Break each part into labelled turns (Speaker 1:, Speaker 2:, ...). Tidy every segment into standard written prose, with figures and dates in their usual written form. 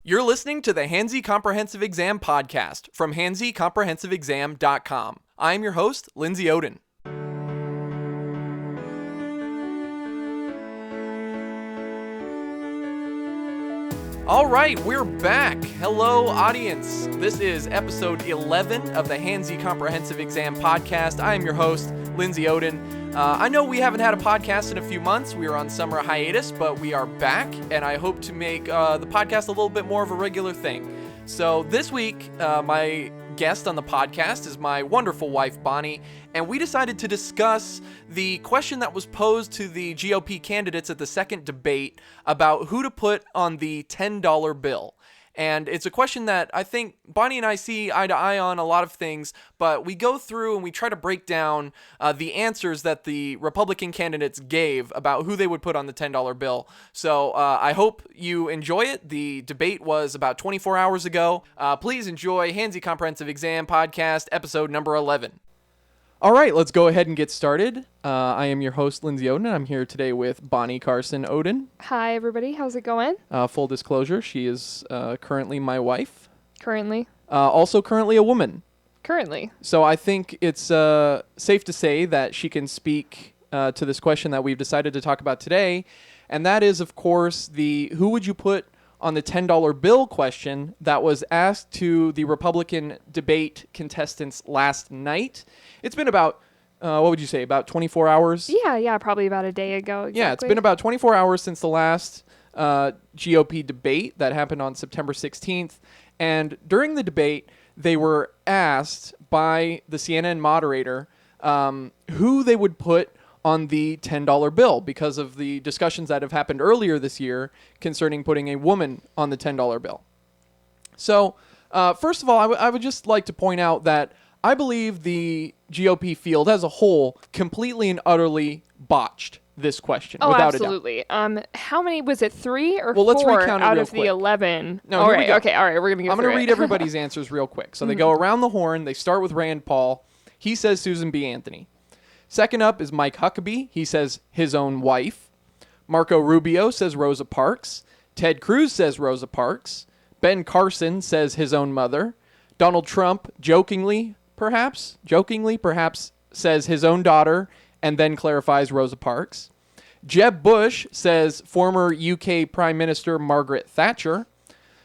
Speaker 1: You're listening to the Hanzi Comprehensive Exam podcast from hanzicomprehensiveexam.com. I'm your host, Lindsay Oden. All right, we're back. Hello, audience. This is episode 11 of the Hanzi Comprehensive Exam podcast. I am your host, Lindsay Oden. I know we haven't had a podcast in a few months. We were on summer hiatus, but we are back, and I hope to make the podcast a little bit more of a regular thing. So this week, my guest on the podcast is my wonderful wife, Bonnie, and we decided to discuss the question that was posed to the GOP candidates at the second debate about who to put on the $10 bill. And it's a question that I think Bonnie and I see eye to eye on a lot of things, but we go through and we try to break down the answers that the Republican candidates gave about who they would put on the $10 bill. So I hope you enjoy it. The debate was about 24 hours ago. Please enjoy Hanzi Comprehensive Exam Podcast, episode number 11. All right, let's go ahead and get started. I am your host, Lindsay Oden, and I'm here today with Bonnie Carson Oden.
Speaker 2: Hi, everybody. How's it going?
Speaker 1: Full disclosure, she is currently my wife.
Speaker 2: Currently.
Speaker 1: Also currently a woman.
Speaker 2: Currently.
Speaker 1: So I think it's safe to say that she can speak to this question that we've decided to talk about today, and that is, of course, the who would you put on the $10 bill question that was asked to the Republican debate contestants last night. It's been about, what would you say, about 24 hours?
Speaker 2: Yeah, probably about a day ago. Exactly.
Speaker 1: Yeah, it's been about 24 hours since the last GOP debate that happened on September 16th. And during the debate, they were asked by the CNN moderator who they would put on the $10 bill because of the discussions that have happened earlier this year concerning putting a woman on the $10 bill. So, first of all, I would just like to point out that I believe the GOP field as a whole completely and utterly botched this question. Without
Speaker 2: absolutely.
Speaker 1: A doubt.
Speaker 2: How many was it? 3 or 4
Speaker 1: let's recount it
Speaker 2: out
Speaker 1: real
Speaker 2: of
Speaker 1: quick.
Speaker 2: the 11?
Speaker 1: No,
Speaker 2: all
Speaker 1: here
Speaker 2: right.
Speaker 1: we go.
Speaker 2: Okay. All right. We're gonna.
Speaker 1: I'm going to read everybody's answers real quick. So they go around the horn. They start with Rand Paul. He says Susan B. Anthony. Second up is Mike Huckabee. He says his own wife. Marco Rubio says Rosa Parks. Ted Cruz says Rosa Parks. Ben Carson says his own mother. Donald Trump jokingly perhaps, says his own daughter and then clarifies Rosa Parks. Jeb Bush says former UK Prime Minister Margaret Thatcher.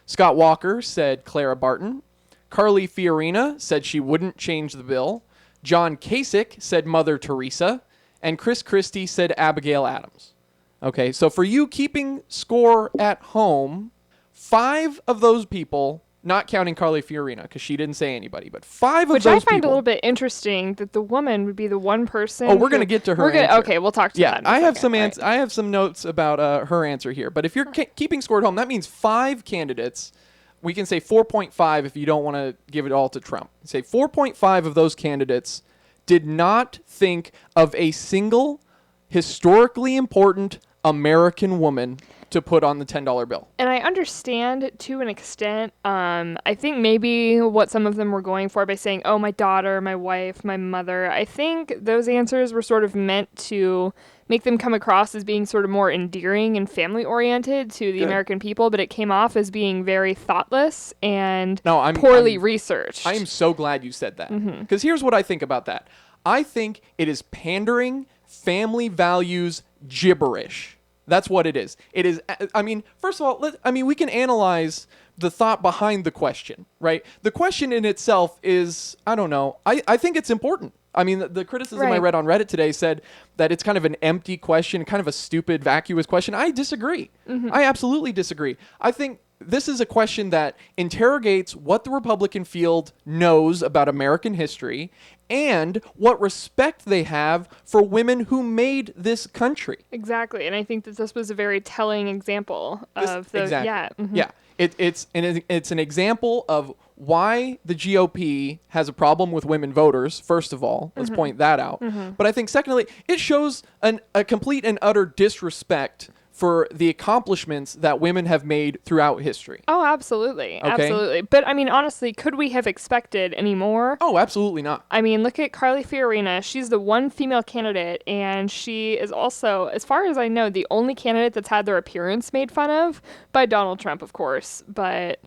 Speaker 1: Scott Walker said Clara Barton. Carly Fiorina said she wouldn't change the bill. John Kasich said Mother Teresa, and Chris Christie said Abigail Adams. Okay, so for you keeping score at home, 5 of those people, not counting Carly Fiorina, because she didn't say anybody, but 5 of those people.
Speaker 2: Which I find a little bit interesting that the woman would be the one person.
Speaker 1: Oh, we're going to get to her answer.
Speaker 2: Okay, we'll talk to that in a
Speaker 1: I have
Speaker 2: second.
Speaker 1: some I have some notes about her answer here, but if you're keeping score at home, that means 5 candidates. We can say 4.5 if you don't want to give it all to Trump. Say 4.5 of those candidates did not think of a single historically important American woman to put on the $10 bill.
Speaker 2: And I understand to an extent. I think maybe what some of them were going for by saying, oh, my daughter, my wife, my mother. I think those answers were sort of meant to make them come across as being sort of more endearing and family-oriented to the American people, but it came off as being very thoughtless and poorly researched.
Speaker 1: I am so glad you said that. Because here's what I think about that. I think it is pandering, family values, gibberish. That's what it is. It is, I mean, first of all, we can analyze the thought behind the question, right? The question in itself is, I don't know, I think it's important. I mean, the criticism I read on Reddit today said that it's kind of an empty question, kind of a stupid, vacuous question. I disagree. I absolutely disagree. I think this is a question that interrogates what the Republican field knows about American history and what respect they have for women who made this country.
Speaker 2: Exactly, and I think that this was a very telling example of the...
Speaker 1: Exactly. Yeah. It's an example of why the GOP has a problem with women voters, first of all. Let's point that out. But I think, secondly, it shows a complete and utter disrespect for the accomplishments that women have made throughout history.
Speaker 2: Oh, absolutely.
Speaker 1: Okay.
Speaker 2: Absolutely. But I mean, honestly, could we have expected any more?
Speaker 1: Oh, absolutely not.
Speaker 2: I mean, look at Carly Fiorina. She's the one female candidate, and she is also, as far as I know, the only candidate that's had their appearance made fun of by Donald Trump, of course. But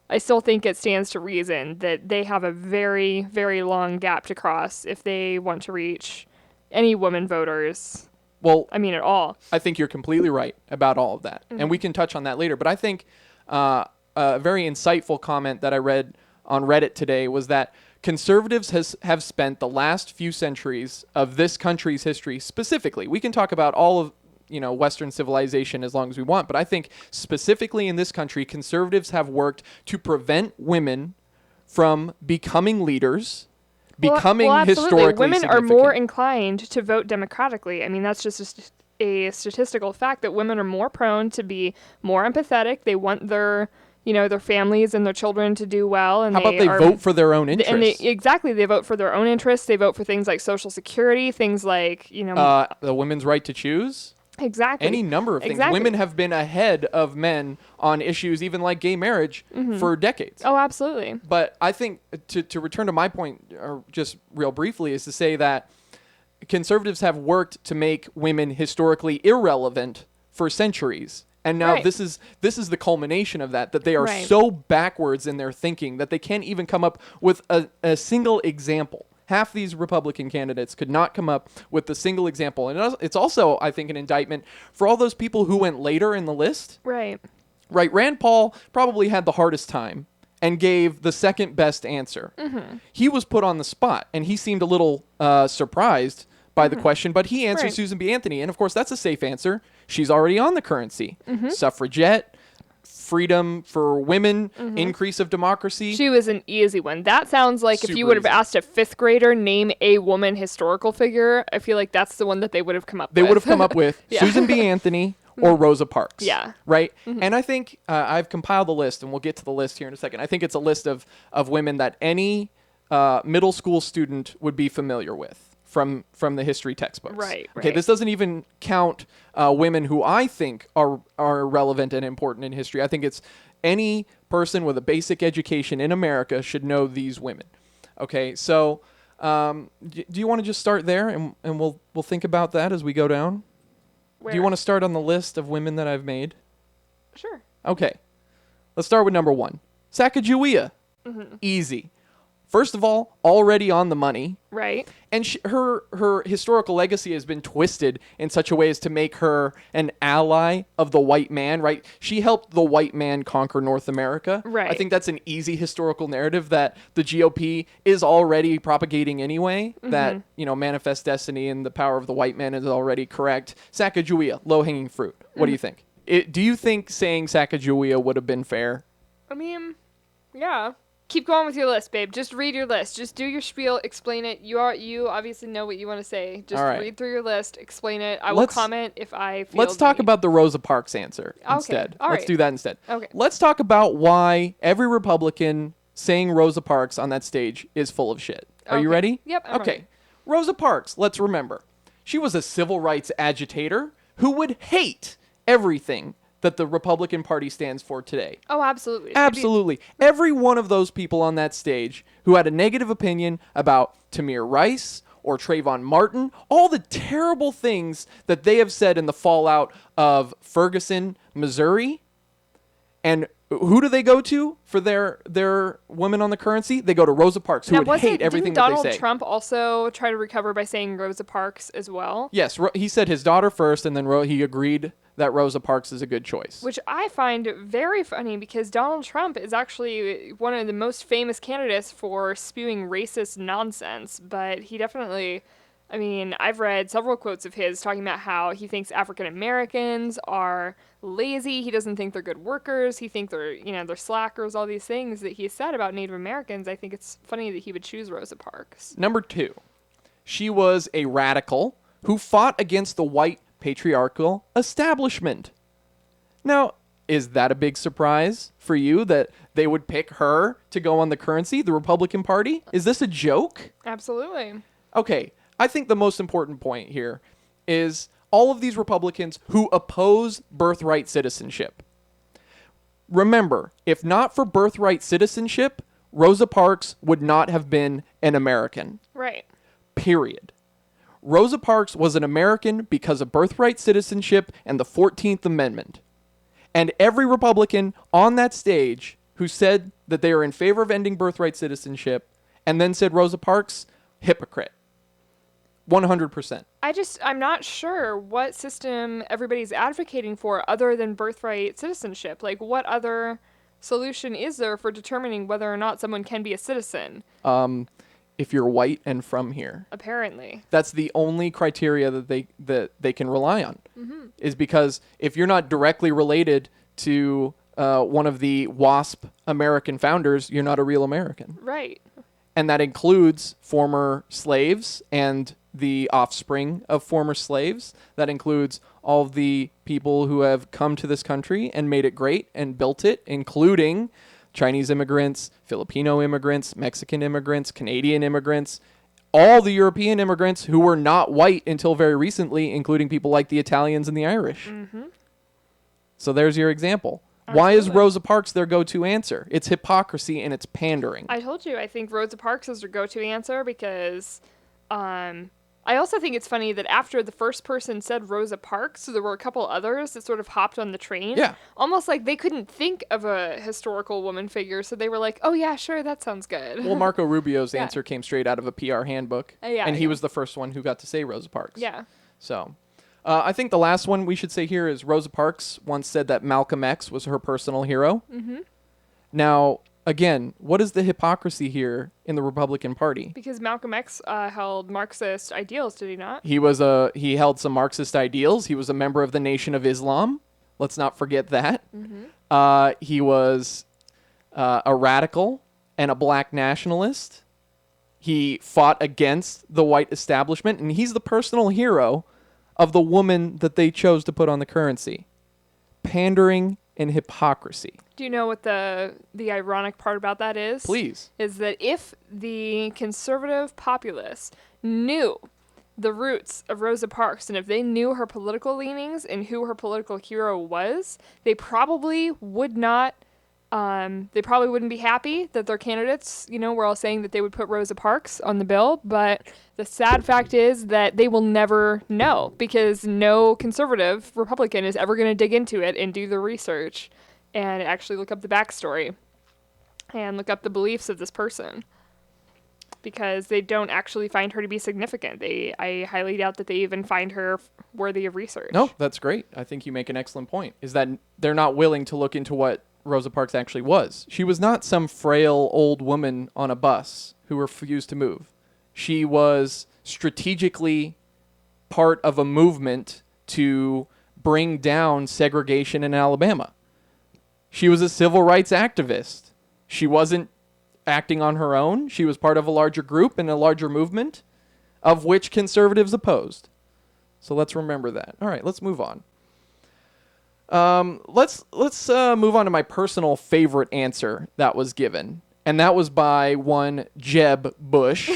Speaker 2: I still think it stands to reason that they have a very, very long gap to cross if they want to reach any women voters.
Speaker 1: Well,
Speaker 2: I mean, at all.
Speaker 1: I think you're completely right about all of that. And we can touch on that later. But I think a very insightful comment that I read on Reddit today was that conservatives have spent the last few centuries of this country's history specifically. We can talk about all of Western civilization as long as we want. But I think specifically in this country, conservatives have worked to prevent women from becoming leaders, becoming historically
Speaker 2: women
Speaker 1: significant.
Speaker 2: are more inclined to vote democratically. I mean, that's just a statistical fact that women are more prone to be more empathetic. They want their families and their children to do well. And
Speaker 1: how about they vote for their own interests?
Speaker 2: And they vote for their own interests. They vote for things like Social Security, things like
Speaker 1: the women's right to choose.
Speaker 2: Exactly.
Speaker 1: Any number of things.
Speaker 2: Exactly.
Speaker 1: Women have been ahead of men on issues even like gay marriage for decades.
Speaker 2: Oh, absolutely.
Speaker 1: But I think to return to my point, or just real briefly, is to say that conservatives have worked to make women historically irrelevant for centuries. And now this is the culmination of that they are so backwards in their thinking that they can't even come up with a single example. Half these Republican candidates could not come up with a single example. And it's also, I think, an indictment for all those people who went later in the list.
Speaker 2: Right.
Speaker 1: Right. Rand Paul probably had the hardest time and gave the second best answer. Mm-hmm. He was put on the spot, and he seemed a little surprised by the question, but he answered Susan B. Anthony. And, of course, that's a safe answer. She's already on the currency. Mm-hmm. Suffragette. Freedom for women, increase of democracy.
Speaker 2: She was an easy one. That sounds like if you would have asked a fifth grader, name a woman historical figure, I feel like that's the one that they would have come up with.
Speaker 1: They would have come up with Susan B. Anthony or Rosa Parks.
Speaker 2: Yeah.
Speaker 1: Right? Mm-hmm. And I think I've compiled a list, and we'll get to the list here in a second. I think it's a list of women that any middle school student would be familiar with from the history textbooks.
Speaker 2: Right.
Speaker 1: Okay, this doesn't even count women who I think are relevant and important in history. I think it's any person with a basic education in America should know these women. Okay, so do you want to just start there, and we'll think about that as we go down?
Speaker 2: Where?
Speaker 1: Do you want to start on the list of women that I've made?
Speaker 2: Sure.
Speaker 1: Okay, let's start with number 1. Sacagawea. Mm-hmm. Easy. First of all, already on the money.
Speaker 2: Right.
Speaker 1: And her historical legacy has been twisted in such a way as to make her an ally of the white man, right? She helped the white man conquer North America.
Speaker 2: Right.
Speaker 1: I think that's an easy historical narrative that the GOP is already propagating anyway, that, manifest destiny and the power of the white man is already correct. Sacagawea, low-hanging fruit. What do you think? Do you think saying Sacagawea would have been fair?
Speaker 2: I mean, yeah. Keep going with your list, babe. Just read your list. Just do your spiel. Explain it. You obviously know what you want to say. Just read through your list. Explain it. I will comment if I feel.
Speaker 1: Let's talk about the Rosa Parks answer instead.
Speaker 2: All
Speaker 1: Let's do that instead.
Speaker 2: Okay.
Speaker 1: Let's talk about why every Republican saying Rosa Parks on that stage is full of shit. Are you ready?
Speaker 2: Yep. I'm
Speaker 1: okay.
Speaker 2: Ready.
Speaker 1: Rosa Parks, let's remember. She was a civil rights agitator who would hate everything that the Republican Party stands for today.
Speaker 2: Oh, absolutely.
Speaker 1: Absolutely. Every one of those people on that stage who had a negative opinion about Tamir Rice or Trayvon Martin, all the terrible things that they have said in the fallout of Ferguson, Missouri. And who do they go to for their women on the currency? They go to Rosa Parks, who would hate everything that they say.
Speaker 2: Didn't Donald Trump also try to recover by saying Rosa Parks as well?
Speaker 1: Yes, he said his daughter first, and then he agreed that Rosa Parks is a good choice.
Speaker 2: Which I find very funny because Donald Trump is actually one of the most famous candidates for spewing racist nonsense, but he definitely... I mean, I've read several quotes of his talking about how he thinks African Americans are lazy. He doesn't think they're good workers. He thinks they're slackers, all these things that he said about Native Americans. I think it's funny that he would choose Rosa Parks.
Speaker 1: Number 2, she was a radical who fought against the white patriarchal establishment. Now, is that a big surprise for you that they would pick her to go on the currency, the Republican Party? Is this a joke?
Speaker 2: Absolutely.
Speaker 1: Okay. I think the most important point here is All of these Republicans who oppose birthright citizenship. Remember, if not for birthright citizenship, Rosa Parks would not have been an American.
Speaker 2: Right.
Speaker 1: Period. Rosa Parks was an American because of birthright citizenship and the 14th Amendment. And every Republican on that stage who said that they are in favor of ending birthright citizenship and then said Rosa Parks, hypocrite. 100%.
Speaker 2: I'm not sure what system everybody's advocating for other than birthright citizenship. Like, what other solution is there for determining whether or not someone can be a citizen?
Speaker 1: If you're white and from here.
Speaker 2: Apparently.
Speaker 1: That's the only criteria that they can rely on. Is because if you're not directly related to one of the WASP American founders, you're not a real American.
Speaker 2: Right.
Speaker 1: And that includes former slaves and the offspring of former slaves. That includes all of the people who have come to this country and made it great and built it, including Chinese immigrants, Filipino immigrants, Mexican immigrants, Canadian immigrants, all the European immigrants who were not white until very recently, including people like the Italians and the Irish. So there's your example.
Speaker 2: Absolutely.
Speaker 1: Why is Rosa Parks their go-to answer? It's hypocrisy and it's pandering.
Speaker 2: I told you, I think Rosa Parks is their go-to answer because I also think it's funny that after the first person said Rosa Parks, so there were a couple others that sort of hopped on the train.
Speaker 1: Yeah.
Speaker 2: Almost like they couldn't think of a historical woman figure, so they were like, oh yeah, sure, that sounds good.
Speaker 1: Well, Marco Rubio's answer came straight out of a PR handbook, and he was the first one who got to say Rosa Parks.
Speaker 2: Yeah.
Speaker 1: So, I think the last one we should say here is Rosa Parks once said that Malcolm X was her personal hero. Now, again, what is the hypocrisy here in the Republican Party?
Speaker 2: Because Malcolm X held Marxist ideals, did he not?
Speaker 1: He held some Marxist ideals. He was a member of the Nation of Islam. Let's not forget that. He was a radical and a black nationalist. He fought against the white establishment, and he's the personal hero of the woman that they chose to put on the currency. Pandering and hypocrisy.
Speaker 2: Do you know what the ironic part about that is?
Speaker 1: Please.
Speaker 2: Is that if the conservative populace knew the roots of Rosa Parks and if they knew her political leanings and who her political hero was, they probably would not. They probably wouldn't be happy that their candidates, were all saying that they would put Rosa Parks on the bill. But the sad fact is that they will never know because no conservative Republican is ever going to dig into it and do the research and actually look up the backstory and look up the beliefs of this person because they don't actually find her to be significant. I highly doubt that they even find her worthy of research.
Speaker 1: No, that's great. I think you make an excellent point, is that they're not willing to look into what Rosa Parks actually was. She was not some frail old woman on a bus who refused to move. She was strategically part of a movement to bring down segregation in Alabama. She was a civil rights activist. She wasn't acting on her own. She was part of a larger group and a larger movement of which conservatives opposed. So let's remember that. All right, let's move on. Let's move on to my personal favorite answer that was given, and that was by one Jeb Bush,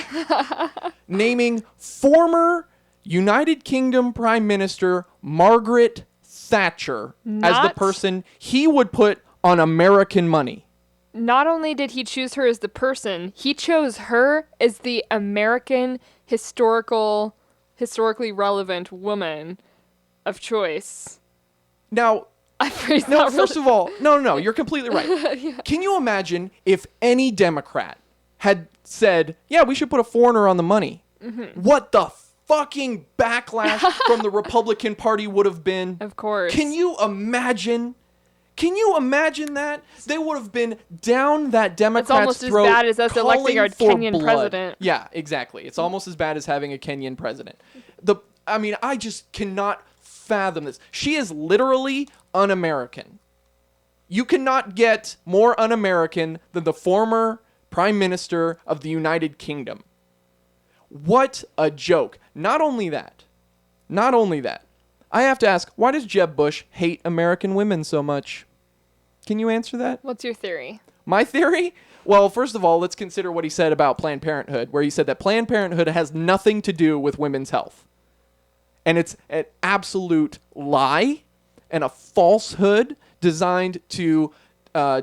Speaker 1: naming former United Kingdom Prime Minister Margaret Thatcher as the person he would put on American money.
Speaker 2: Not only did he choose her as the person, he chose her as the American historically relevant woman of choice.
Speaker 1: Now, first of all, no, you're completely right.
Speaker 2: Yeah.
Speaker 1: Can you imagine if any Democrat had said, yeah, we should put a foreigner on the money? What the fucking backlash from the Republican Party would have been?
Speaker 2: Of course.
Speaker 1: Can you imagine that? They would have been down that Democrat's throat.
Speaker 2: It's almost as bad as us electing our Kenyan president.
Speaker 1: Yeah, exactly. It's almost as bad as having a Kenyan president. I just cannot fathom this. She is literally un-American. You cannot get more un-American than the former Prime Minister of the United Kingdom. What a joke. Not only that. I have to ask, why does Jeb Bush hate American women so much? Can you answer that?
Speaker 2: What's your theory?
Speaker 1: My theory? Well, first of all, let's consider what he said about Planned Parenthood, where he said that Planned Parenthood has nothing to do with women's health. And it's an absolute lie and a falsehood designed to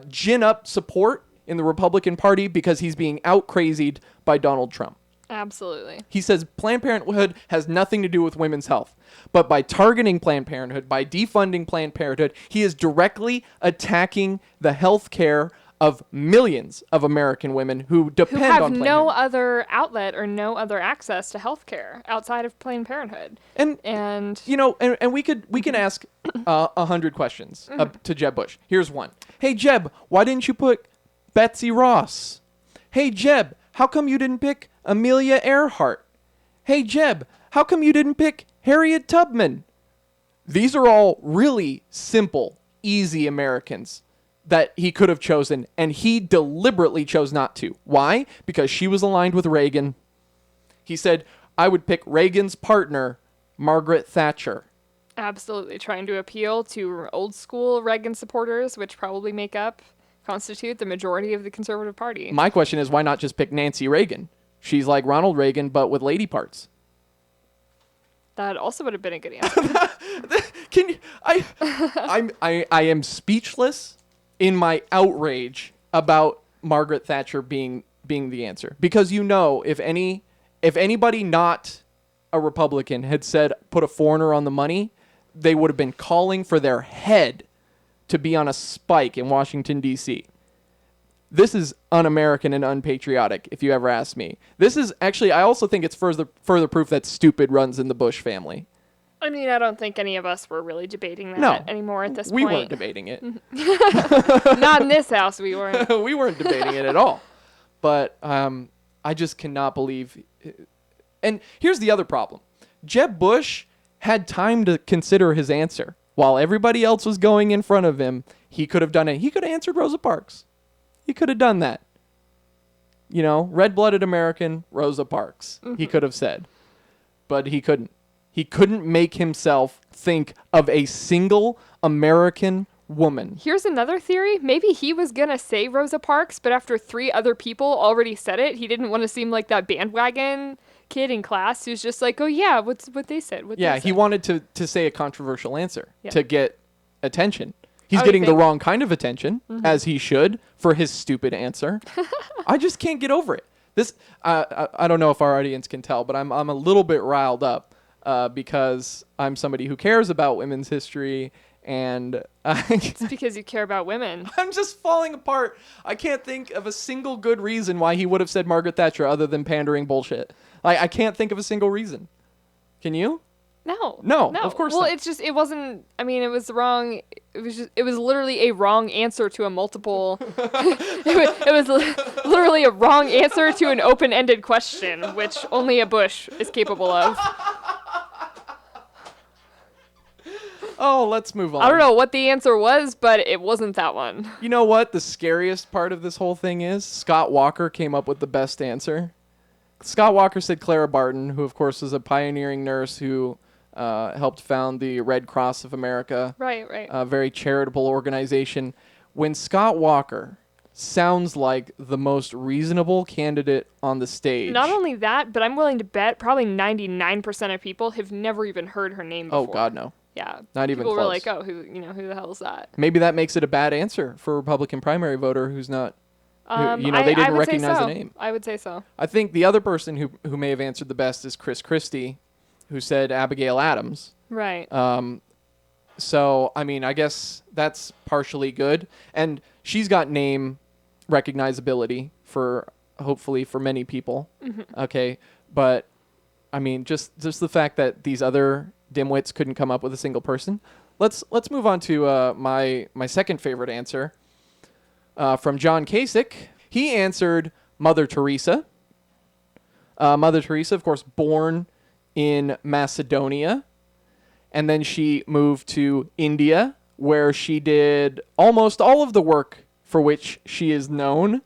Speaker 1: gin up support in the Republican Party because he's being out-crazied by Donald Trump.
Speaker 2: Absolutely.
Speaker 1: He says Planned Parenthood has nothing to do with women's health. But by targeting Planned Parenthood, by defunding Planned Parenthood, he is directly attacking the health care of millions of American women who depend on Planned Parenthood.
Speaker 2: Who have no other outlet or no other access to health care outside of Planned Parenthood. And
Speaker 1: you know, and we can ask 100 questions to Jeb Bush. Here's one. Hey, Jeb, why didn't you put Betsy Ross? Hey, Jeb, how come you didn't pick Amelia Earhart? Hey, Jeb, how come you didn't pick Harriet Tubman? These are all really simple, easy Americans that he could have chosen, and he deliberately chose not to. Why? Because she was aligned with Reagan. He said, I would pick Reagan's partner, Margaret Thatcher.
Speaker 2: Absolutely. Trying to appeal to old school Reagan supporters, which probably constitute the majority of the Conservative Party.
Speaker 1: My question is, why not just pick Nancy Reagan? She's like Ronald Reagan, but with lady parts.
Speaker 2: That also would have been a good answer.
Speaker 1: Can you, I am speechless in my outrage about Margaret Thatcher being the answer. Because if anybody not a Republican had said put a foreigner on the money, they would have been calling for their head to be on a spike in Washington, D.C. This is un-American and unpatriotic, if you ever ask me. This is actually, I also think it's further proof that stupid runs in the Bush family.
Speaker 2: I mean, I don't think any of us were really debating that anymore at this point.
Speaker 1: We weren't debating it.
Speaker 2: Not in this house, we weren't.
Speaker 1: We weren't debating it at all. But I just cannot believe. And here's the other problem. Jeb Bush had time to consider his answer. While everybody else was going in front of him, he could have done it. He could have answered Rosa Parks. He could have done that. You know, red-blooded American Rosa Parks, he could have said. But he couldn't. He couldn't make himself think of a single American woman.
Speaker 2: Here's another theory. Maybe he was going to say Rosa Parks, but after 3 other people already said it, he didn't want to seem like that bandwagon kid in class who's just like, oh, yeah, what they said.
Speaker 1: He wanted to say a controversial answer to get attention. He's
Speaker 2: I would
Speaker 1: getting the
Speaker 2: think.
Speaker 1: wrong kind of attention, as he should, for his stupid answer. I just can't get over it. This, I don't know if our audience can tell, but I'm a little bit riled up because I'm somebody who cares about women's history, and
Speaker 2: It's because you care about women.
Speaker 1: I'm just falling apart. I can't think of a single good reason why he would have said Margaret Thatcher other than pandering bullshit. I can't think of a single reason. Can you?
Speaker 2: No,
Speaker 1: of course
Speaker 2: well,
Speaker 1: not.
Speaker 2: it's just, it wasn't, I mean, it was wrong. It was literally a wrong answer to a multiple, it was literally a wrong answer to an open-ended question, which only a Bush is capable of.
Speaker 1: Oh, let's move on.
Speaker 2: I don't know what the answer was, but it wasn't that one.
Speaker 1: You know what the scariest part of this whole thing is? Scott Walker came up with the best answer. Scott Walker said Clara Barton, who of course is a pioneering nurse who helped found the Red Cross of America.
Speaker 2: Right.
Speaker 1: A very charitable organization. When Scott Walker sounds like the most reasonable candidate on the stage.
Speaker 2: Not only that, but I'm willing to bet probably 99% of people have never even heard her name before.
Speaker 1: Oh God, no.
Speaker 2: Yeah.
Speaker 1: Not even
Speaker 2: people
Speaker 1: close.
Speaker 2: were like, oh, who the hell is that?
Speaker 1: Maybe that makes it a bad answer for a Republican primary voter who's not. They didn't
Speaker 2: I would
Speaker 1: recognize
Speaker 2: say so.
Speaker 1: the name.
Speaker 2: I would say so.
Speaker 1: I think the other person who may have answered the best is Chris Christie, who said Abigail Adams.
Speaker 2: Right.
Speaker 1: So, I mean, I guess that's partially good. And she's got name recognizability hopefully for many people.
Speaker 2: Mm-hmm.
Speaker 1: Okay. But, I mean, just the fact that these other dimwits couldn't come up with a single person. Let's move on to my second favorite answer. From John Kasich. He answered Mother Teresa. Mother Teresa, of course, born in Macedonia. And then she moved to India, where she did almost all of the work for which she is known.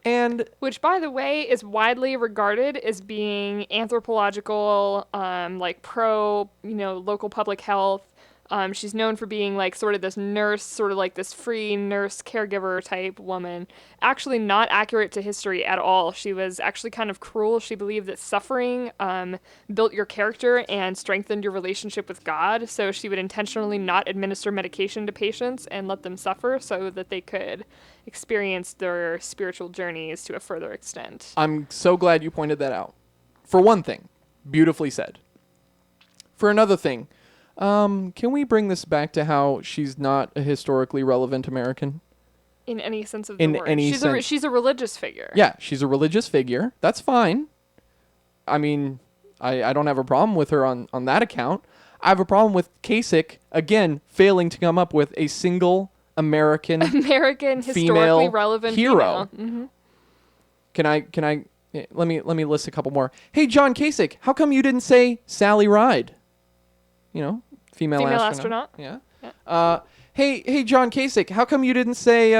Speaker 1: And
Speaker 2: which, by the way, is widely regarded as being anthropological, like pro, local public health, She's known for being like sort of this nurse, sort of like this free nurse caregiver type woman. Actually not accurate to history at all. She was actually kind of cruel. She believed that suffering built your character and strengthened your relationship with God. So she would intentionally not administer medication to patients and let them suffer so that they could experience their spiritual journeys to a further extent.
Speaker 1: I'm so glad you pointed that out. For one thing, beautifully said. For another thing, can we bring this back to how she's not a historically relevant American?
Speaker 2: In any sense of the word. She's a religious figure.
Speaker 1: Yeah, she's a religious figure. That's fine. I mean, I don't have a problem with her on that account. I have a problem with Kasich, again, failing to come up with a single American
Speaker 2: historically relevant
Speaker 1: hero.
Speaker 2: Mm-hmm.
Speaker 1: Can I let me list a couple more. Hey, John Kasich, how come you didn't say Sally Ride? You know, female astronaut. Yeah. Hey, John Kasich, how come you didn't say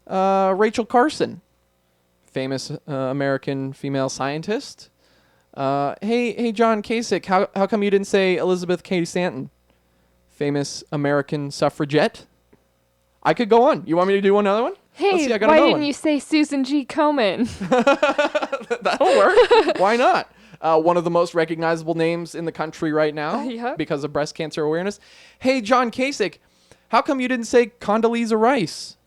Speaker 1: Rachel Carson, famous American female scientist? Hey, John Kasich, how come you didn't say Elizabeth Cady Stanton, famous American suffragette? I could go on. You want me to do another one?
Speaker 2: Hey, why didn't you say Susan G. Komen?
Speaker 1: That'll work. Why not? One of the most recognizable names in the country right now because of breast cancer awareness. Hey, John Kasich, how come you didn't say Condoleezza Rice?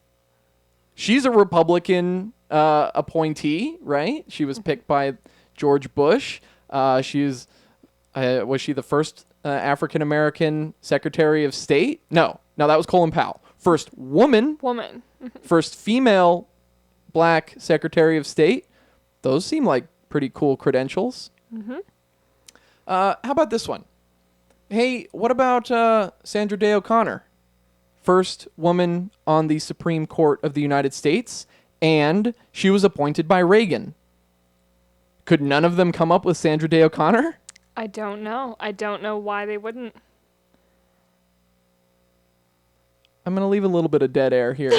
Speaker 1: She's a Republican appointee, right? She was picked by George Bush. Was she the first African-American Secretary of State? No, that was Colin Powell. First woman. First female black Secretary of State. Those seem like pretty cool credentials.
Speaker 2: Mm-hmm.
Speaker 1: How about this one? Hey, what about Sandra Day O'Connor? First woman on the Supreme Court of the United States, and she was appointed by Reagan. Could none of them come up with Sandra Day O'Connor?
Speaker 2: I don't know. I don't know why they wouldn't.
Speaker 1: I'm going to leave a little bit of dead air here,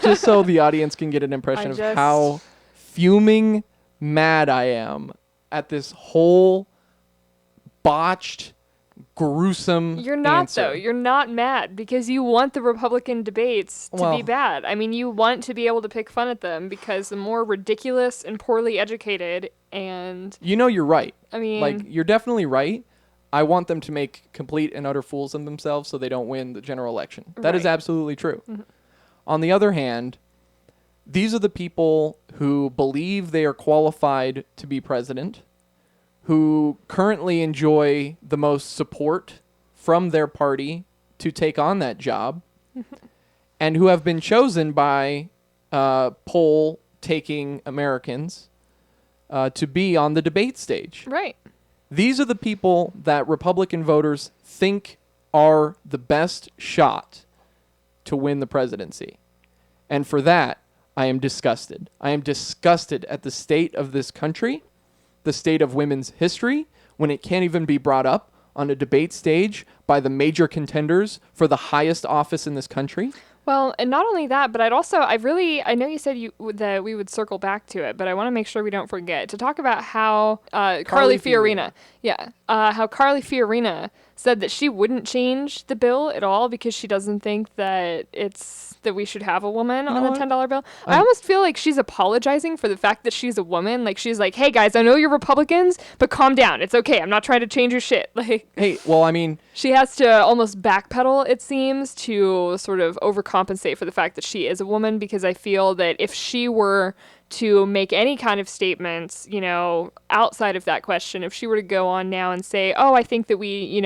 Speaker 1: just so the audience can get an impression of how fuming mad I am at this whole botched, gruesome
Speaker 2: You're not,
Speaker 1: answer.
Speaker 2: though. You're not mad because you want the Republican debates to be bad. I mean, you want to be able to pick fun at them because the more ridiculous and poorly educated and...
Speaker 1: You know you're right.
Speaker 2: I mean...
Speaker 1: Like, you're definitely right. I want them to make complete and utter fools of themselves so they don't win the general election. That is absolutely true.
Speaker 2: Mm-hmm.
Speaker 1: On the other hand, these are the people who believe they are qualified to be president, who currently enjoy the most support from their party to take on that job, and who have been chosen by poll-taking Americans to be on the debate stage.
Speaker 2: Right.
Speaker 1: These are the people that Republican voters think are the best shot to win the presidency. And for that, I am disgusted. I am disgusted at the state of this country, the state of women's history, when it can't even be brought up on a debate stage by the major contenders for the highest office in this country.
Speaker 2: Well, and not only that, but I know you said that we would circle back to it, but I want to make sure we don't forget to talk about how Carly Fiorina. Yeah. How Carly Fiorina said that she wouldn't change the bill at all because she doesn't think that that we should have a woman on the $10 bill. I almost feel like she's apologizing for the fact that she's a woman. Like, she's like, hey, guys, I know you're Republicans, but calm down. It's okay. I'm not trying to change your shit. Like,
Speaker 1: hey, well, I mean...
Speaker 2: She has to almost backpedal, it seems, to sort of overcompensate for the fact that she is a woman, because I feel that if she were to make any kind of statements, outside of that question, if she were to go on now and say, oh, I think that we,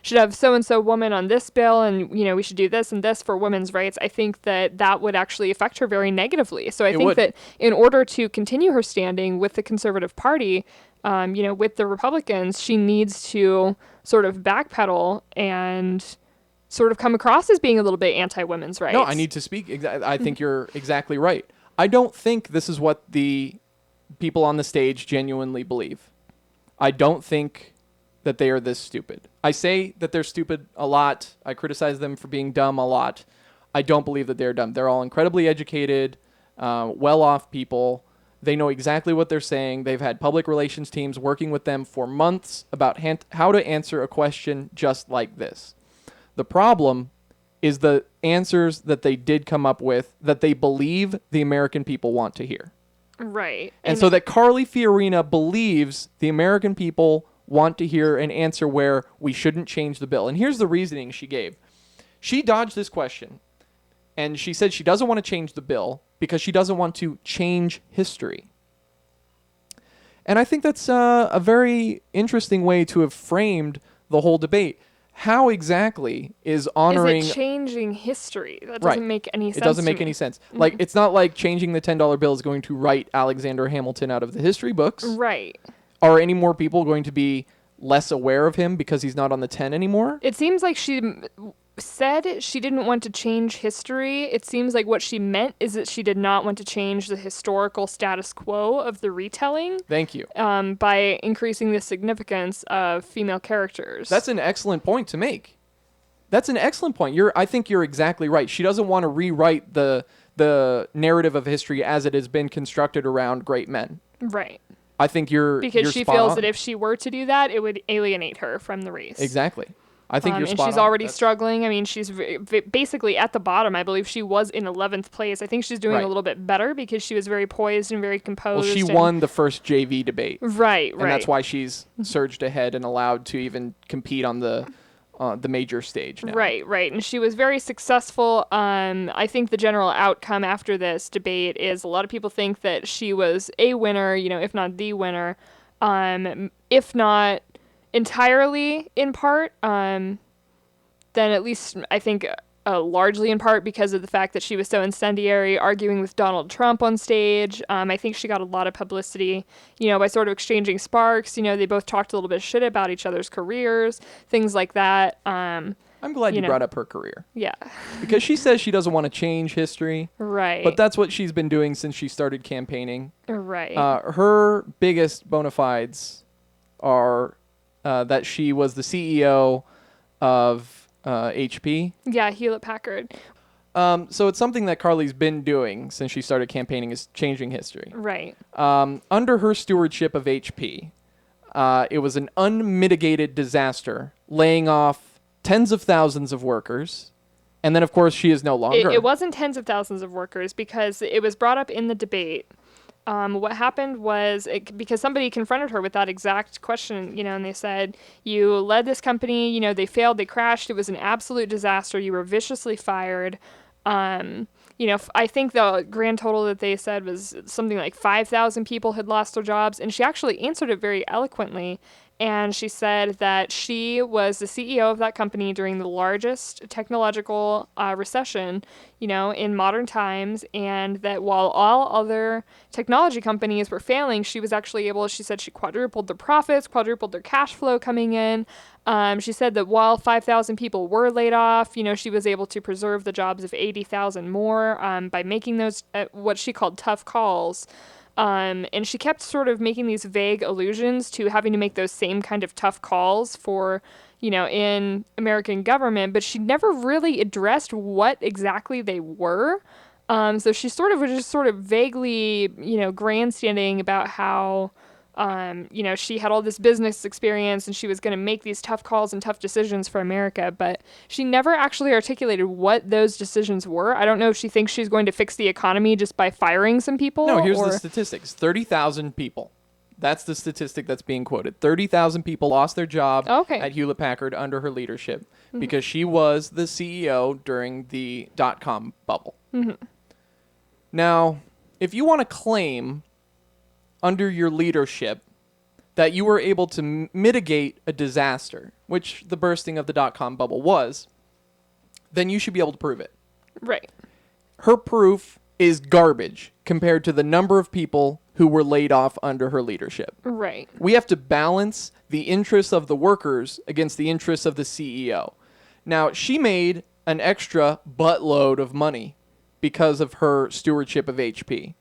Speaker 2: should have so-and-so woman on this bill and, we should do this and this for women's rights, I think that would actually affect her very negatively. So I think that in order to continue her standing with the Conservative Party, with the Republicans, she needs to sort of backpedal and sort of come across as being a little bit anti-women's rights.
Speaker 1: No, I need to speak. I think you're exactly right. I don't think this is what the people on the stage genuinely believe. I don't think that they are this stupid. I say that they're stupid a lot. I criticize them for being dumb a lot. I don't believe that they're dumb. They're all incredibly educated, well-off people. They know exactly what they're saying. They've had public relations teams working with them for months about how to answer a question just like this. The problem is the answers that they did come up with that they believe the American people want to hear.
Speaker 2: Right.
Speaker 1: And so that Carly Fiorina believes the American people want to hear an answer where we shouldn't change the bill. And here's the reasoning she gave. She dodged this question, and she said she doesn't want to change the bill because she doesn't want to change history. And I think that's a very interesting way to have framed the whole debate. How exactly is honoring...
Speaker 2: Is it changing history? That doesn't make any sense.
Speaker 1: It doesn't make any sense. Like, it's not like changing the $10 bill is going to write Alexander Hamilton out of the history books.
Speaker 2: Right.
Speaker 1: Are any more people going to be less aware of him because he's not on the 10 anymore?
Speaker 2: It seems like she said she didn't want to change history. It seems like what she meant is that she did not want to change the historical status quo of the retelling.
Speaker 1: Thank you.
Speaker 2: By increasing the significance of female characters.
Speaker 1: That's an excellent point to make. That's an excellent point. I think you're exactly right. She doesn't want to rewrite the narrative of history as it has been constructed around great men.
Speaker 2: Right.
Speaker 1: I think
Speaker 2: because she
Speaker 1: spot
Speaker 2: feels
Speaker 1: on.
Speaker 2: that if she were to do that, it would alienate her from the race.
Speaker 1: Exactly. I think you're spot on.
Speaker 2: And she's already struggling. I mean, she's basically at the bottom. I believe she was in 11th place. I think she's doing a little bit better because she was very poised and very composed.
Speaker 1: Well, she won the first JV debate.
Speaker 2: Right.
Speaker 1: And that's why she's surged ahead and allowed to even compete on the major stage now.
Speaker 2: Right. And she was very successful. I think the general outcome after this debate is a lot of people think that she was a winner, if not the winner, if not entirely in part, then at least I think largely in part because of the fact that she was so incendiary, arguing with Donald Trump on stage. I think she got a lot of publicity, by sort of exchanging sparks. They both talked a little bit of shit about each other's careers, things like that. I'm
Speaker 1: glad you brought up her career.
Speaker 2: Yeah.
Speaker 1: Because she says she doesn't want to change history.
Speaker 2: Right.
Speaker 1: But that's what she's been doing since she started campaigning.
Speaker 2: Right.
Speaker 1: Her biggest bona fides are that she was the CEO of HP.
Speaker 2: Yeah, Hewlett-Packard.
Speaker 1: So it's something that Carly's been doing since she started campaigning is changing history.
Speaker 2: Right.
Speaker 1: Under her stewardship of HP, it was an unmitigated disaster, laying off tens of thousands of workers. And then, of course, she is no longer.
Speaker 2: It wasn't tens of thousands of workers because it was brought up in the debate. What happened was because somebody confronted her with that exact question, and they said, you led this company, they failed, they crashed, it was an absolute disaster, you were viciously fired. I think the grand total that they said was something like 5,000 people had lost their jobs, and she actually answered it very eloquently. And she said that she was the CEO of that company during the largest technological recession, in modern times, and that while all other technology companies were failing, she was actually able, she said she quadrupled their profits, quadrupled their cash flow coming in. She said that while 5,000 people were laid off, she was able to preserve the jobs of 80,000 more by making those what she called tough calls. And she kept sort of making these vague allusions to having to make those same kind of tough calls for, in American government, but she never really addressed what exactly they were. So she sort of was just sort of vaguely, grandstanding about how, she had all this business experience and she was going to make these tough calls and tough decisions for America, but she never actually articulated what those decisions were. I don't know if she thinks she's going to fix the economy just by firing some people.
Speaker 1: No, here's the statistics. 30,000 people. That's the statistic that's being quoted. 30,000 people lost their job at Hewlett-Packard under her leadership because she was the CEO during the dot-com bubble.
Speaker 2: Mm-hmm.
Speaker 1: Now, if you want to claim under your leadership that you were able to mitigate a disaster, which the bursting of the dot-com bubble was, then you should be able to prove it.
Speaker 2: Right.
Speaker 1: Her proof is garbage compared to the number of people who were laid off under her leadership.
Speaker 2: Right.
Speaker 1: We have to balance the interests of the workers against the interests of the CEO. Now, she made an extra buttload of money because of her stewardship of HP,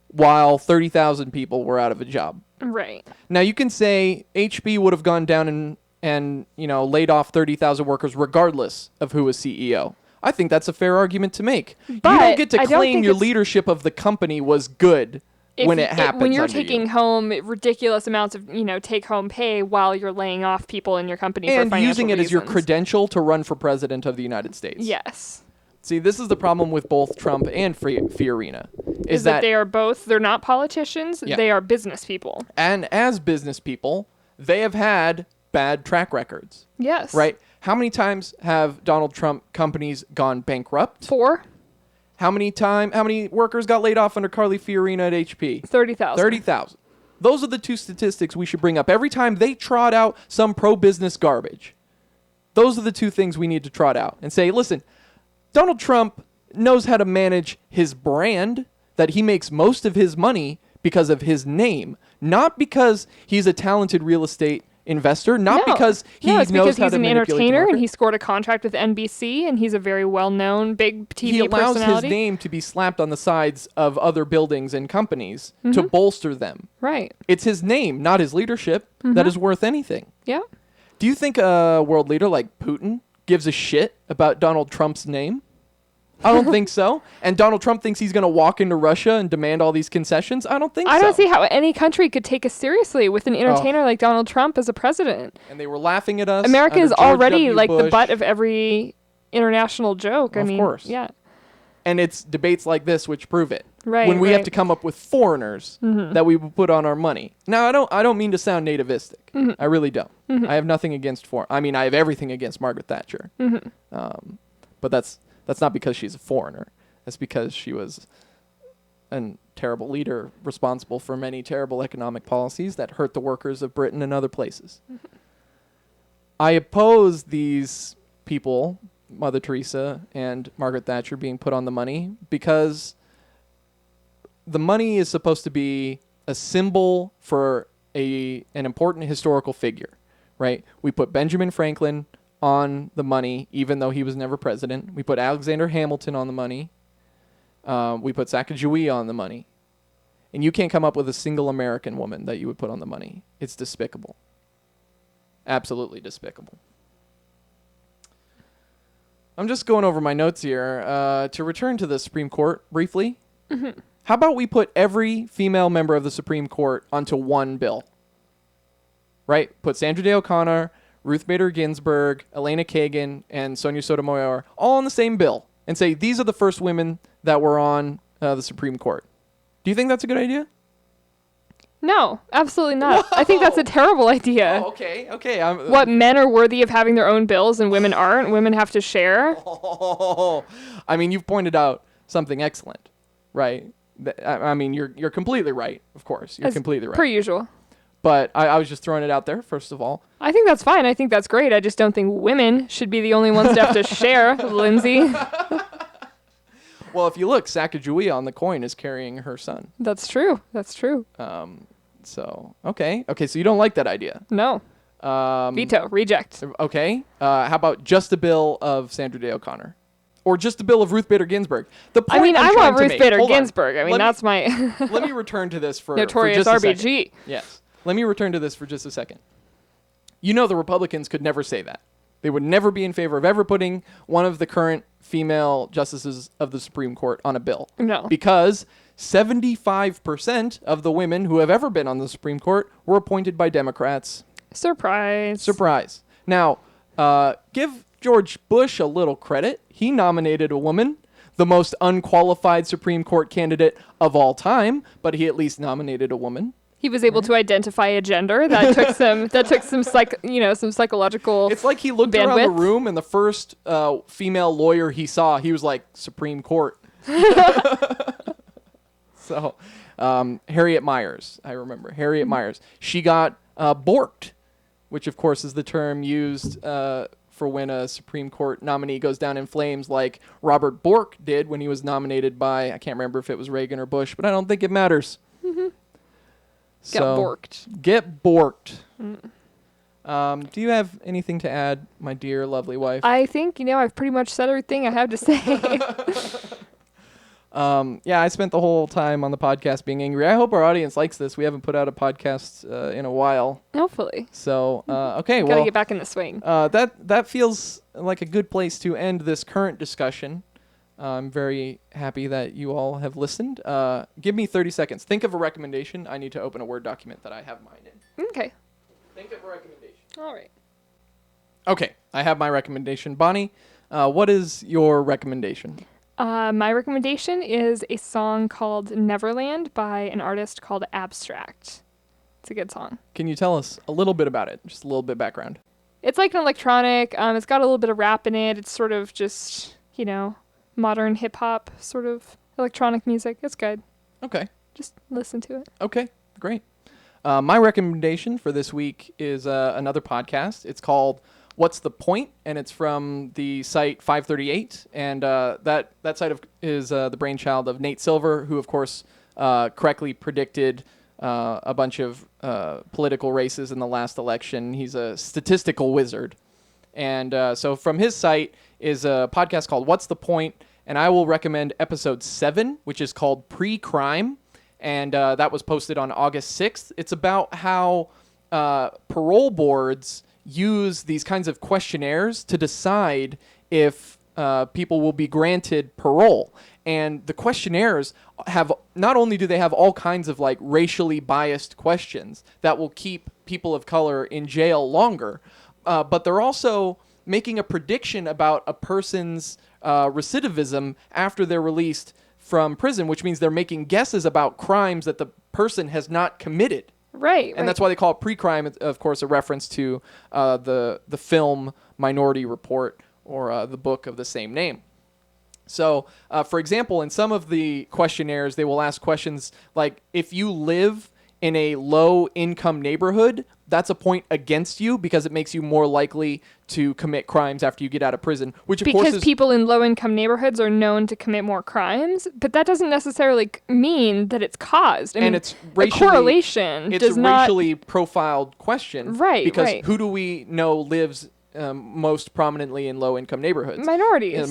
Speaker 1: while 30,000 people were out of a job.
Speaker 2: Right.
Speaker 1: Now, you can say HP would have gone down and laid off 30,000 workers regardless of who was CEO. I think that's a fair argument to make.
Speaker 2: But
Speaker 1: you don't get to claim your leadership of the company was good when it happens.
Speaker 2: When you're
Speaker 1: under
Speaker 2: taking
Speaker 1: you.
Speaker 2: home ridiculous amounts of, take-home pay while you're laying off people in your company
Speaker 1: And
Speaker 2: for financial
Speaker 1: using it as your
Speaker 2: reasons.
Speaker 1: credential to run for president of the United States.
Speaker 2: Yes.
Speaker 1: See, this is the problem with both Trump and Fiorina.
Speaker 2: Is that they are both, they're not politicians, they are business people.
Speaker 1: And as business people, they have had bad track records.
Speaker 2: Yes.
Speaker 1: Right? How many times have Donald Trump companies gone bankrupt?
Speaker 2: 4.
Speaker 1: How many workers got laid off under Carly Fiorina at HP?
Speaker 2: 30,000.
Speaker 1: 30,000. Those are the two statistics we should bring up every time they trot out some pro-business garbage. Those are the two things we need to trot out and say, listen, Donald Trump knows how to manage his brand, that he makes most of his money because of his name, not because he's a talented real estate investor, not because he knows how to manipulate the market.
Speaker 2: It's because he's an entertainer and he scored a contract with NBC and he's a very well-known big TV personality.
Speaker 1: He allows his name to be slapped on the sides of other buildings and companies to bolster them.
Speaker 2: Right.
Speaker 1: It's his name, not his leadership, that is worth anything.
Speaker 2: Yeah.
Speaker 1: Do you think a world leader like Putin gives a shit about Donald Trump's name? I don't think so. And Donald Trump thinks he's going to walk into Russia and demand all these concessions? I don't think so.
Speaker 2: I don't see how any country could take us seriously with an entertainer like Donald Trump as a president.
Speaker 1: And they were laughing at us.
Speaker 2: America is already like
Speaker 1: Bush.
Speaker 2: the butt of every international joke.
Speaker 1: Of course.
Speaker 2: Yeah.
Speaker 1: And it's debates like this which prove it.
Speaker 2: Right.
Speaker 1: When we have to come up with foreigners that we will put on our money. Now, I don't mean to sound nativistic. I really don't. I have nothing against I have everything against Margaret Thatcher. But that's not because she's a foreigner. That's because she was a terrible leader responsible for many terrible economic policies that hurt the workers of Britain and other places. I oppose these people, Mother Teresa and Margaret Thatcher, being put on the money because the money is supposed to be a symbol for an important historical figure, right? We put Benjamin Franklin on the money, even though he was never president. We put Alexander Hamilton on the money. We put Sacagawea on the money. And you can't come up with a single American woman that you would put on the money. It's despicable. Absolutely despicable. I'm just going over my notes here. To return to the Supreme Court briefly, how about we put every female member of the Supreme Court onto one bill? Right? Put Sandra Day O'Connor, Ruth Bader Ginsburg, Elena Kagan, and Sonia Sotomayor all on the same bill and say, these are the first women that were on the Supreme Court. Do you think that's a good idea?
Speaker 2: No, absolutely not. I think that's a terrible idea.
Speaker 1: Oh, okay.
Speaker 2: What, men are worthy of having their own bills and women aren't? Women have to share?
Speaker 1: I mean, you've pointed out something excellent, right? I mean, you're completely right, of course. You're completely right.
Speaker 2: Per usual.
Speaker 1: But I was just throwing it out there, first of all.
Speaker 2: I think that's fine. I think that's great. I just don't think women should be the only ones to have to share, Lindsay.
Speaker 1: Well, if you look, Sacagawea on the coin is carrying her son.
Speaker 2: That's true.
Speaker 1: So, okay, so you don't like that idea?
Speaker 2: No. Veto. Reject.
Speaker 1: Okay. How about just a bill of Sandra Day O'Connor? Or just a bill of Ruth Bader Ginsburg?
Speaker 2: I want Ruth Bader Ginsburg. That's my...
Speaker 1: Let me return to this for
Speaker 2: Notorious
Speaker 1: for just
Speaker 2: RBG.
Speaker 1: A second. Yes. Let me return to this for just a second. You know the Republicans could never say that. They would never be in favor of ever putting one of the current female justices of the Supreme Court on a bill.
Speaker 2: No.
Speaker 1: Because 75% of the women who have ever been on the Supreme Court were appointed by Democrats. Surprise. Now, give George Bush a little credit. He nominated a woman, the most unqualified Supreme Court candidate of all time, but he at least nominated a woman.
Speaker 2: He was able to identify a gender. That took some psychological.
Speaker 1: It's like he looked around the room and the first female lawyer he saw, he was like, Supreme Court. So, Harriet Myers, I remember. Harriet Myers. She got borked, which of course is the term used for when a Supreme Court nominee goes down in flames, like Robert Bork did when he was nominated by, I can't remember if it was Reagan or Bush, but I don't think it matters.
Speaker 2: Get borked.
Speaker 1: Get borked. Do you have anything to add, my dear, lovely wife?
Speaker 2: I think, I've pretty much said everything I have to say.
Speaker 1: Yeah, I spent the whole time on the podcast being angry. I hope our audience likes this. We haven't put out a podcast in a while.
Speaker 2: Hopefully.
Speaker 1: So, okay,
Speaker 2: Gotta get back in the swing.
Speaker 1: That feels like a good place to end this current discussion. I'm very happy that you all have listened. Give me 30 seconds. Think of a recommendation. I need to open a Word document that I have mine in.
Speaker 2: Okay.
Speaker 1: Think of a recommendation.
Speaker 2: All right.
Speaker 1: Okay, I have my recommendation. Bonnie, what is your recommendation?
Speaker 2: My recommendation is a song called Neverland by an artist called Abstract. It's a good song.
Speaker 1: Can you tell us a little bit about it? Just a little bit background.
Speaker 2: It's like an electronic. It's got a little bit of rap in it. It's sort of just, modern hip-hop sort of electronic music. It's good.
Speaker 1: Okay.
Speaker 2: Just listen to it.
Speaker 1: Okay, great. My recommendation for this week is another podcast. It's called What's the Point? And it's from the site 538. And that site is the brainchild of Nate Silver, who, of course, correctly predicted a bunch of political races in the last election. He's a statistical wizard. And so from his site is a podcast called What's the Point? And I will recommend episode 7, which is called Pre-Crime. And that was posted on August 6th. It's about how parole boards use these kinds of questionnaires to decide if people will be granted parole. And the questionnaires have, not only do they have all kinds of like racially biased questions that will keep people of color in jail longer, but they're also making a prediction about a person's recidivism after they're released from prison, which means they're making guesses about crimes that the person has not committed.
Speaker 2: Right.
Speaker 1: And that's why they call it pre-crime, of course, a reference to the film Minority Report, or the book of the same name. So, for example, in some of the questionnaires, they will ask questions like, if you live in a low-income neighborhood, that's a point against you because it makes you more likely to commit crimes after you get out of prison, which of course is...
Speaker 2: Because people in low-income neighborhoods are known to commit more crimes, but that doesn't necessarily mean that it's caused. I mean,
Speaker 1: it's racially...
Speaker 2: a correlation
Speaker 1: It's
Speaker 2: does
Speaker 1: a
Speaker 2: not...
Speaker 1: racially profiled question.
Speaker 2: Right,
Speaker 1: because
Speaker 2: right.
Speaker 1: who do we know lives most prominently in low-income neighborhoods?
Speaker 2: Minorities.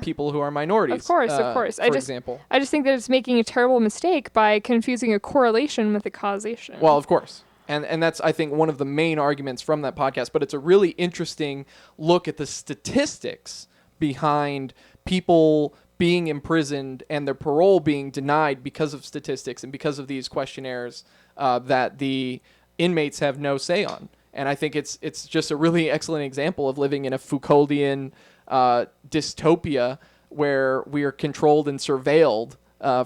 Speaker 1: People who are minorities.
Speaker 2: Of course. For example. I just think that it's making a terrible mistake by confusing a correlation with a causation.
Speaker 1: Well, of course. And that's, I think, one of the main arguments from that podcast. But it's a really interesting look at the statistics behind people being imprisoned and their parole being denied because of statistics and because of these questionnaires that the inmates have no say on. And I think it's just a really excellent example of living in a Foucauldian dystopia where we are controlled and surveilled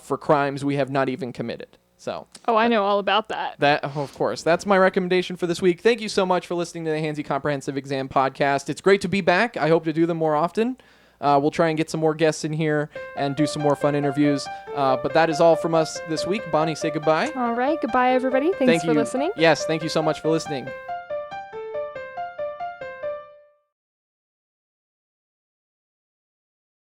Speaker 1: for crimes we have not even committed. So.
Speaker 2: Oh, I know all about that.
Speaker 1: Of course. That's my recommendation for this week. Thank you so much for listening to the Handsy Comprehensive Exam Podcast. It's great to be back. I hope to do them more often. We'll try and get some more guests in here and do some more fun interviews. But that is all from us this week. Bonnie, say goodbye.
Speaker 2: All right. Goodbye, everybody. Thanks for listening.
Speaker 1: Yes, thank you so much for listening.